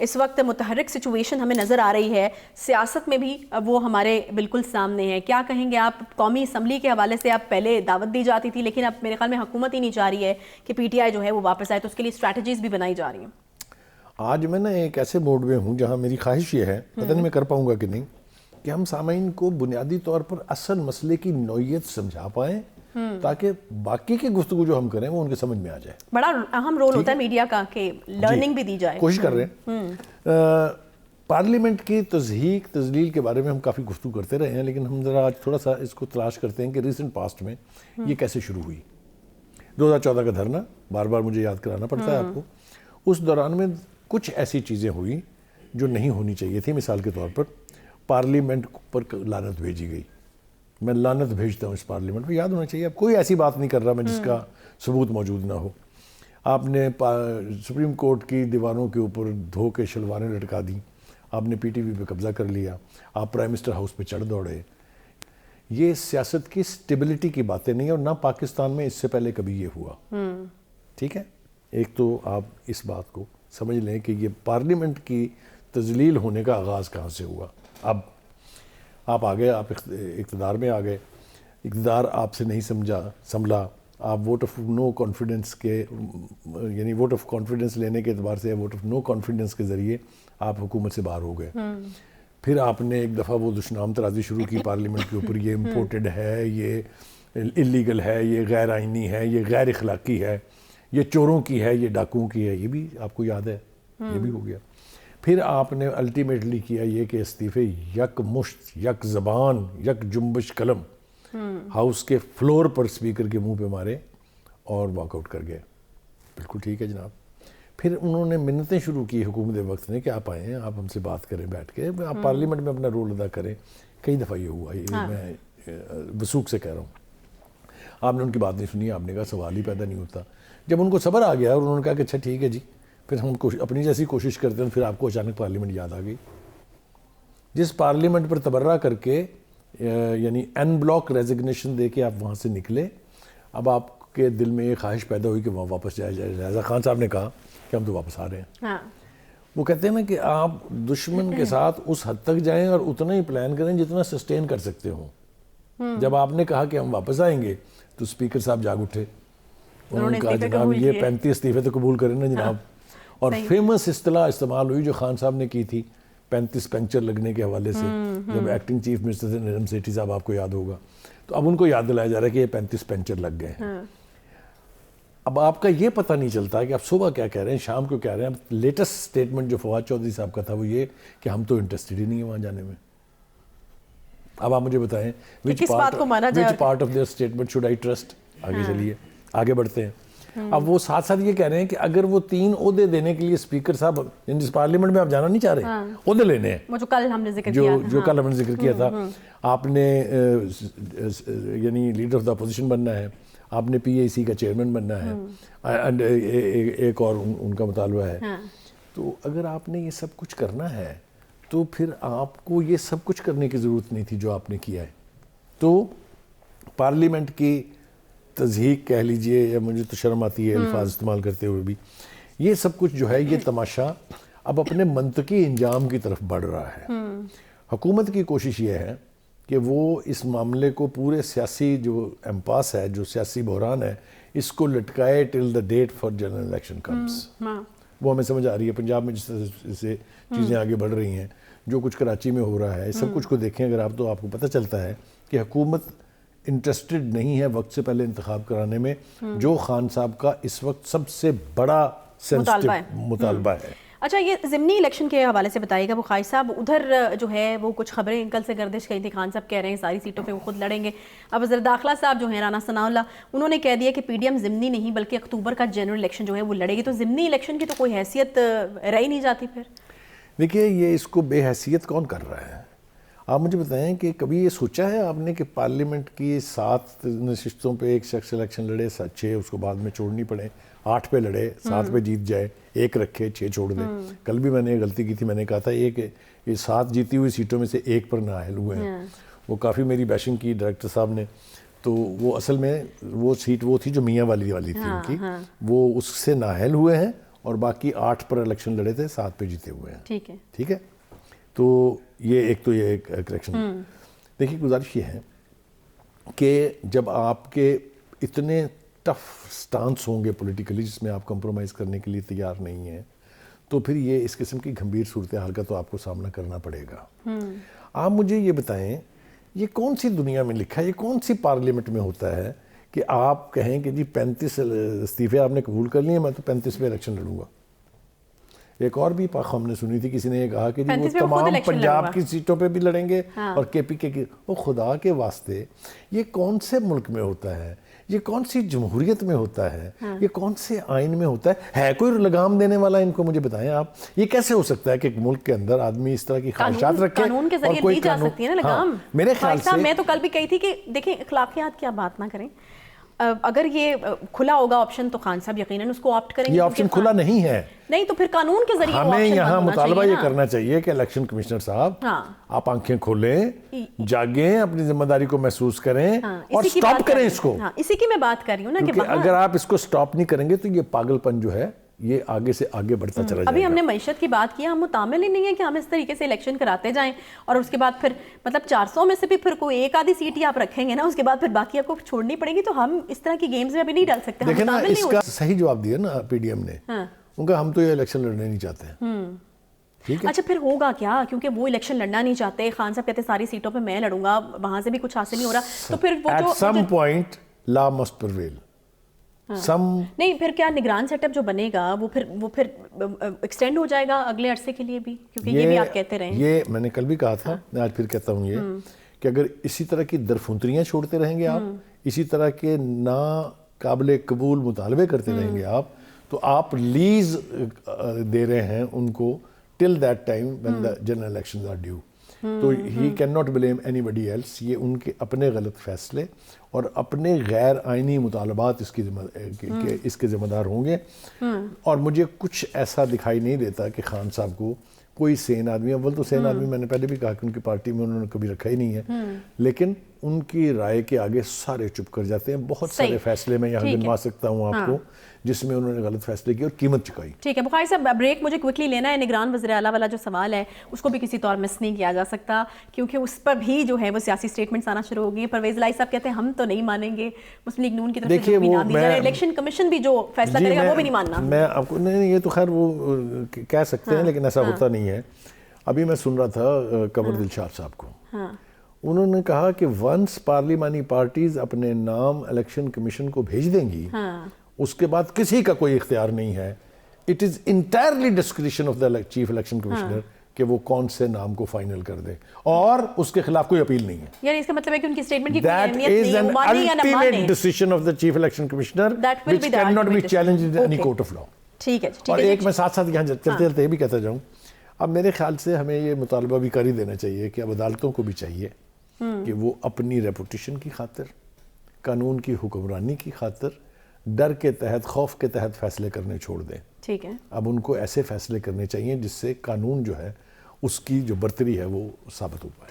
اس وقت متحرک سچویشن ہمیں نظر آ رہی ہے، سیاست میں بھی وہ ہمارے بالکل سامنے ہے. کیا کہیں گے آپ؟ قومی اسمبلی کے حوالے سے آپ پہلے دعوت دی جاتی تھی، لیکن اب میرے خیال میں حکومت ہی نہیں چاہ رہی ہے کہ پی ٹی آئی جو ہے وہ واپس آئے، تو اس کے لیے اسٹریٹجیز بھی بنائی جا رہی ہیں. آج میں ایک ایسے موڈ میں ہوں جہاں میری خواہش یہ ہے، پتہ نہیں میں کر پاؤں گا کہ نہیں، کہ ہم سامعین کو بنیادی طور پر اصل مسئلے کی نوعیت سمجھا پائیں تاکہ باقی کی گفتگو جو ہم کریں وہ ان کے سمجھ میں آ جائے. بڑا اہم رول ہوتا ہے میڈیا کا کہ لرننگ بھی دی جائے. کوشش کر رہے ہیں. پارلیمنٹ کی تضحیک تذلیل کے بارے میں ہم کافی گفتگو کرتے رہے ہیں، لیکن ہم ذرا آج تھوڑا سا اس کو تلاش کرتے ہیں کہ ریسنٹ پاسٹ میں یہ کیسے شروع ہوئی. 2014 کا دھرنا بار بار مجھے یاد کرانا پڑتا ہے آپ کو. اس دوران میں کچھ ایسی چیزیں ہوئی جو نہیں ہونی چاہیے تھی. مثال کے طور پر پارلیمنٹ پر لعنت بھیجی گئی. میں لعنت بھیجتا ہوں اس پارلیمنٹ پہ، یاد ہونا چاہیے. اب کوئی ایسی بات نہیں کر رہا میں جس کا ثبوت موجود نہ ہو. آپ نے سپریم کورٹ کی دیواروں کے اوپر دھو کے شلواریں لٹکا دیں، آپ نے پی ٹی وی پہ قبضہ کر لیا، آپ پرائم منسٹر ہاؤس پہ چڑھ دوڑے. یہ سیاست کی سٹیبلٹی کی باتیں نہیں، اور نہ پاکستان میں اس سے پہلے کبھی یہ ہوا. ٹھیک ہے، ایک تو آپ اس بات کو سمجھ لیں کہ یہ پارلیمنٹ کی تذلیل ہونے کا آغاز کہاں سے ہوا. اب آپ آگئے، آپ اقتدار میں آ گئے، اقتدار آپ سے نہیں سنبھلا. آپ ووٹ آف نو کانفیڈنس کے یعنی ووٹ آف کانفیڈنس لینے کے اعتبار سے ووٹ آف نو کانفیڈنس کے ذریعے آپ حکومت سے باہر ہو گئے. پھر آپ نے ایک دفعہ وہ دشنام ترازی شروع کی پارلیمنٹ کے اوپر، یہ امپورٹڈ ہے، یہ اللیگل ہے، یہ غیر آئینی ہے، یہ غیر اخلاقی ہے، یہ چوروں کی ہے، یہ ڈاکوؤں کی ہے. یہ بھی آپ کو یاد ہے، یہ بھی ہو گیا. پھر آپ نے الٹیمیٹلی کیا یہ کہ استعفے یک مشت، یک زبان، یک جنبش قلم ہاؤس کے فلور پر اسپیکر کے منہ پہ مارے اور واک آؤٹ کر گئے. بالکل ٹھیک ہے جناب. پھر انہوں نے منتیں شروع کی حکومت وقت نے کہ آپ آئیں، آپ ہم سے بات کریں بیٹھ کے، آپ پارلیمنٹ میں اپنا رول ادا کریں. کئی دفعہ یہ ہوا، یہ میں وثوق سے کہہ رہا ہوں. آپ نے ان کی بات نہیں سنی، آپ نے کہا سوال ہی پیدا نہیں ہوتا. جب ان کو صبر آ گیا اور انہوں نے کہا کہ اچھا ٹھیک ہے جی، پھر ہم اپنی جیسی کوشش کرتے ہیں، پھر آپ کو اچانک پارلیمنٹ یاد آ گئی. جس پارلیمنٹ پر تبرہ کر کے یعنی این بلاک ریزگنیشن دے کے آپ وہاں سے نکلے، اب آپ کے دل میں یہ خواہش پیدا ہوئی کہ وہاں واپس جایا جائے. رضا خان صاحب نے کہا کہ ہم تو واپس آ رہے ہیں. وہ کہتے ہیں نا کہ آپ دشمن کے ساتھ اس حد تک جائیں اور اتنا ہی پلان کریں جتنا سسٹین کر سکتے ہوں. جب آپ نے کہا کہ ہم واپس آئیں گے تو اسپیکر صاحب جاگ اٹھے. انہوں نے کہا جناب یہ 35 استعفے تو قبول کریں نا جناب. اور فیمس اصطلاح استعمال ہوئی جو خان صاحب نے کی تھی 35 پنکچر لگنے کے حوالے سے، جب ایکٹنگ چیف منسٹر تھے نرم سیٹھی صاحب، آپ کو یاد ہوگا. تو اب ان کو یاد دلایا جا رہا ہے کہ یہ 35 پنکچر لگ گئے ہیں. اب آپ کا یہ پتہ نہیں چلتا کہ آپ صبح کیا کہہ رہے ہیں، شام کو کہہ رہے ہیں. اب لیٹسٹ سٹیٹمنٹ جو فواد چودھری صاحب کا تھا وہ یہ کہ ہم تو انٹرسٹڈ ہی نہیں ہیں وہاں جانے میں. اب آپ مجھے بتائیں which part of their statement should I trust. آگے چلیے، آگے بڑھتے ہیں. اب وہ ساتھ ساتھ یہ کہہ رہے ہیں کہ اگر وہ 3 عہدے دینے کے لیے اسپیکر صاحب جس پارلیمنٹ میں آپ جانا نہیں چاہ رہے، عہدے لینے ہیں جو کل ہم نے ذکر کیا تھا. آپ نے یعنی لیڈر آف دا اپوزیشن بننا ہے، آپ نے پی اے سی کا چیئرمین بننا ہے، ایک اور ان کا مطالبہ ہے. تو اگر آپ نے یہ سب کچھ کرنا ہے تو پھر آپ کو یہ سب کچھ کرنے کی ضرورت نہیں تھی جو آپ نے کیا ہے. تو پارلیمنٹ کی تضحیک کہہ لیجئے، یا مجھے تو شرم آتی ہے الفاظ استعمال کرتے ہوئے بھی، یہ سب کچھ جو ہے یہ تماشا اب اپنے منطقی انجام کی طرف بڑھ رہا ہے. حکومت کی کوشش یہ ہے کہ وہ اس معاملے کو پورے سیاسی جو امپاس ہے، جو سیاسی بحران ہے، اس کو لٹکائے till the date for general election comes. وہ ہمیں سمجھ آ رہی ہے. پنجاب میں جس طرح سے چیزیں آگے بڑھ رہی ہیں، جو کچھ کراچی میں ہو رہا ہے، سب کچھ کو دیکھیں اگر آپ تو آپ کو پتہ چلتا ہے کہ حکومت انٹرسٹڈ نہیں ہے وقت سے پہلے انتخاب کرانے میں، جو خان صاحب کا اس وقت سب سے بڑا سینسٹیو مطالبہ ہے. اچھا، یہ ضمنی الیکشن کے حوالے سے بتائیے گا. بخاری صاحب ادھر جو ہے وہ کچھ خبریں کل سے گردش گئی تھی، خان صاحب کہہ رہے ہیں ساری سیٹوں پہ وہ خود لڑیں گے. اب وزیر داخلہ صاحب جو ہیں رانا ثناء اللہ، انہوں نے کہہ دیا کہ پی ڈی ایم ضمنی نہیں بلکہ اکتوبر کا جنرل الیکشن جو ہے وہ لڑے گی. تو ضمنی الیکشن کی تو کوئی حیثیت رہ ہی نہیں جاتی. پھر دیکھیے یہ اس کو بے حیثیت کون کر رہا ہے؟ آپ مجھے بتائیں کہ کبھی یہ سوچا ہے آپ نے کہ پارلیمنٹ کی 7 نشستوں پہ ایک شخص الیکشن لڑے، 6 اس کو بعد میں چھوڑنی پڑے، 8 پہ لڑے، 7 پہ جیت جائے، 1 رکھے، 6 چھوڑ دے. کل بھی میں نے غلطی کی تھی، میں نے کہا تھا یہ 7 جیتی ہوئی سیٹوں میں سے 1 پر نااہل ہوئے ہیں. وہ کافی میری بیشنگ کی ڈائریکٹر صاحب نے. تو وہ اصل میں وہ سیٹ وہ تھی جو میاں والی تھی ان کی، وہ اس سے نااہل ہوئے ہیں اور باقی 8 پر الیکشن لڑے تھے، 7 پہ جیتے ہوئے ہیں. ٹھیک ہے. تو یہ ایک الیکشن. دیکھیے گزارش یہ ہے کہ جب آپ کے اتنے ٹف سٹانس ہوں گے پولیٹیکلی جس میں آپ کمپرومائز کرنے کے لیے تیار نہیں ہیں، تو پھر یہ اس قسم کی گھمبیر صورتحال کا تو آپ کو سامنا کرنا پڑے گا. آپ مجھے یہ بتائیں، یہ کون سی دنیا میں لکھا ہے، یہ کون سی پارلیمنٹ میں ہوتا ہے کہ آپ کہیں کہ جی 35 استعفے آپ نے قبول کر لیے، میں تو 35 پہ الیکشن لڑوں گا. ایک اور بھی ہم نے سنی تھی، کسی نے یہ کہا کہ جی وہ تمام پنجاب کی سیٹوں پہ بھی لڑیں گے اور کے پی کے کی. وہ خدا کے واسطے یہ کون سے ملک میں ہوتا ہے، یہ کون سی جمہوریت میں ہوتا ہے، یہ کون سے آئین میں ہوتا ہے کوئی لگام دینے والا؟ ان کو مجھے بتائیں آپ، یہ کیسے ہو سکتا ہے کہ ایک ملک کے اندر آدمی اس طرح کی خواہشات رکھے؟ قانون کے ذریعے دی جا سکتی ہے نا لگام. میرے خیال سے میں تو کل بھی کہی تھی کہ دیکھیں اخلاقیات کی آپ بات نہ کریں، اگر یہ کھلا ہوگا آپشن تو خان صاحب یقیناً اس کو آپٹ کریں گے. یہ آپشن کھلا نہیں ہے. نہیں تو پھر قانون کے ذریعے ہمیں یہاں مطالبہ یہ کرنا چاہیے کہ الیکشن کمشنر صاحب آپ آنکھیں کھولیں، جاگیں، اپنی ذمہ داری کو محسوس کریں اور سٹاپ کریں اس کو. اسی کی میں بات کر رہی ہوں نا کہ اگر آپ اس کو سٹاپ نہیں کریں گے تو یہ پاگل پن جو ہے یہ آگے سے آگے بڑھتا چلا جائے گا. ابھی ہم نے معیشت کی بات کی، ہم متعامل ہی نہیں ہے کہ ہم اس طریقے سے الیکشن کراتے جائیں اور اس کے بعد پھر مطلب 400 میں سے بھی پھر کوئی ایک آدھی سیٹ ہی آپ رکھیں گے نا، اس کے بعد پھر باقی آپ کو چھوڑنی پڑے گی. تو ہم اس طرح کی گیمز میں ابھی نہیں ڈال سکتے. دیکھیں نا، اس کا صحیح جواب دیا نا پی ڈی ایم نے، ان کا ہم تو یہ الیکشن لڑنے نہیں چاہتے ہیں. اچھا پھر ہوگا کیا؟ کیونکہ وہ الیکشن لڑنا نہیں چاہتے، خان صاحب کہتے ساری سیٹوں پہ میں لڑوں گا، وہاں سے بھی کچھ حاصل نہیں ہو رہا، تو پھر وہ at some point law must prevail. نہیں پھر کیا نگران سیٹ اپ جو بنے گا وہ پھر ایکسٹینڈ ہو جائے گا اگلے عرصے کے لیے بھی؟ کیونکہ یہ بھی آپ کہتے رہے ہیں. یہ میں نے کل بھی کہا تھا، میں آج پھر کہتا ہوں یہ کہ اگر اسی طرح کی درفنتریاں چھوڑتے رہیں گے آپ، اسی طرح کے ناقابل قبول مطالبے کرتے رہیں گے آپ، تو آپ لیز دے رہے ہیں ان کو till that time when the general elections are due. تو he can not blame anybody else. یہ ان کے اپنے غلط فیصلے اور اپنے غیر آئینی مطالبات اس کے ذمہ دار ہوں گے. اور مجھے کچھ ایسا دکھائی نہیں دیتا کہ خان صاحب کو کوئی سین آدمی، اول تو سین آدمی میں نے پہلے بھی کہا کہ ان کی پارٹی میں انہوں نے کبھی رکھا ہی نہیں ہے، لیکن ان کی رائے کے آگے سارے چپ کر جاتے ہیں. بہت سارے فیصلے میں یہاں گنوا سکتا ہوں آپ کو جس میں انہوں نے غلط فیصلے کیے اور قیمت چکائی. ٹھیک ہے بخاری صاحب، بریک مجھے کوئکلی لینا ہے. نگران وزیر اعلیٰ والا جو سوال ہے اس کو بھی کسی طور مس نہیں کیا جا سکتا، کیونکہ اس پر بھی جو ہے وہ سیاسی اسٹیٹمنٹس آنا شروع ہو گئی ہیں. پرویز الہی صاحب کہتے ہیں ہم تو نہیں مانیں گے، مسلم لیگ نون کی طرف سے جو بھی نہ دی جائے، الیکشن کمیشن بھی جو فیصلہ کرے گا وہ بھی نہیں ماننا. میں آپ کو نہیں، یہ تو خیر وہ کہہ سکتے ہیں لیکن ایسا ہوتا نہیں ہے. ابھی میں سن رہا تھا قمر دلشاد صاحب کو، انہوں نے کہا کہ ونس پارلیمانی پارٹیز اپنے نام الیکشن کمیشن کو بھیج دیں گی اس کے بعد کسی کا کوئی اختیار نہیں ہے. It is entirely discretion of the chief election commissioner کہ وہ کون سے نام کو فائنل کر دے، اور اس کے خلاف کوئی اپیل نہیں ہے. یعنی اس کا مطلب ہے کہ ان کی اسٹیٹمنٹ کی کوئی That اہمیت is نہیں ہے، an وہ مانے یا نہ مانے. ultimate decision of the chief election commissioner which cannot be challenged in any court of law. ٹھیک ہے. اور ایک میں ساتھ ساتھ یہاں چلتے چلتے یہ بھی کہتا جاؤں، اب میرے خیال سے ہمیں یہ مطالبہ بھی کر ہی دینا چاہیے کہ اب عدالتوں کو بھی چاہیے کہ وہ اپنی ریپوٹیشن کی خاطر، قانون کی حکمرانی کی خاطر، ڈر کے تحت، خوف کے تحت فیصلے کرنے چھوڑ دیں. ٹھیک ہے. اب ان کو ایسے فیصلے کرنے چاہیے جس سے قانون جو ہے اس کی جو برتری ہے وہ ثابت ہو پائے.